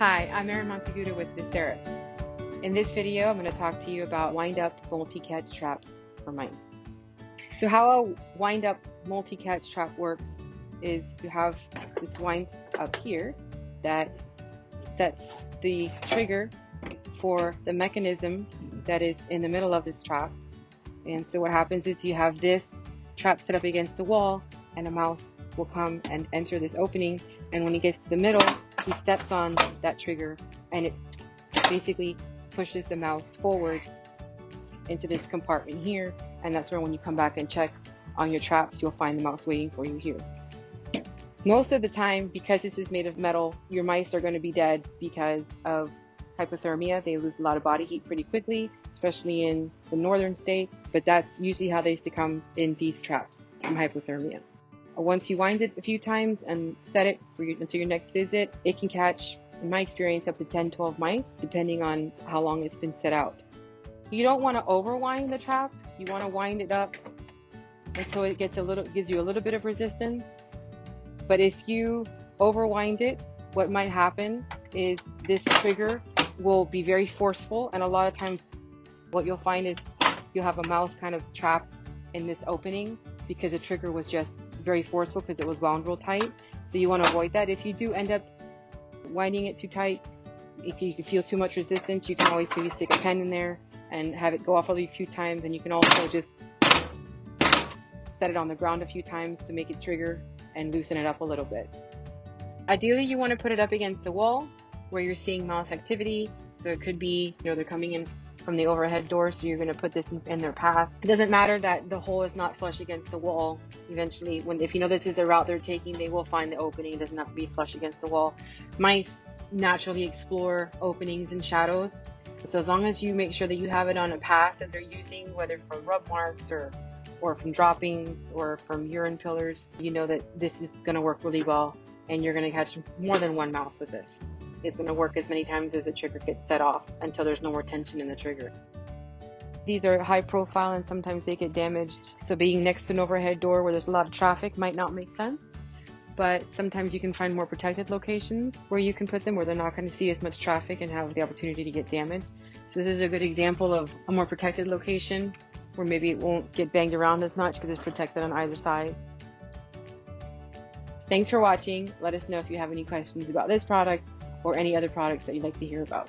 Hi, I'm Erin Monteguda with Viceris. In this video, I'm going to talk to you about wind-up multi-catch traps for mice. So how a wind-up multi-catch trap works is you have this wind up here that sets the trigger for the mechanism that is in the middle of this trap. And so what happens is you have this trap set up against the wall, and a mouse will come and enter this opening, and when he gets to the middle, he steps on that trigger and it basically pushes the mouse forward into this compartment here, and that's where when you come back and check on your traps, you'll find the mouse waiting for you here. Most of the time, because this is made of metal, your mice are going to be dead because of hypothermia. They lose a lot of body heat pretty quickly, especially in the northern states, but that's usually how they succumb in these traps from hypothermia. Once you wind it a few times and set it until your next visit, it can catch, in my experience, up to 10-12 mice, depending on how long it's been set out. You don't want to overwind the trap. You want to wind it up until it gives you a little bit of resistance. But if you overwind it, what might happen is this trigger will be very forceful, and a lot of times what you'll find is you'll have a mouse kind of trapped in this opening because the trigger was just very forceful because it was wound real tight. So you want to avoid that. If you do end up winding it too tight, if you can feel too much resistance, you can always maybe stick a pen in there and have it go off a few times, and you can also just set it on the ground a few times to make it trigger and loosen it up a little bit. Ideally, you want to put it up against the wall where you're seeing mouse activity. So it could be, they're coming in from the overhead door, so you're going to put this in their path. It doesn't matter that the hole is not flush against the wall. Eventually, if you know this is the route they're taking, they will find the opening. It doesn't have to be flush against the wall. Mice naturally explore openings and shadows. So as long as you make sure that you have it on a path that they're using, whether from rub marks or from droppings or from urine pillars, you know that this is going to work really well, and you're going to catch more than one mouse with this. It's going to work as many times as the trigger gets set off until there's no more tension in the trigger. These are high profile and sometimes they get damaged. So being next to an overhead door where there's a lot of traffic might not make sense, but sometimes you can find more protected locations where you can put them where they're not going to see as much traffic and have the opportunity to get damaged. So this is a good example of a more protected location where maybe it won't get banged around as much because it's protected on either side. Thanks for watching. Let us know if you have any questions about this product or any other products that you'd like to hear about.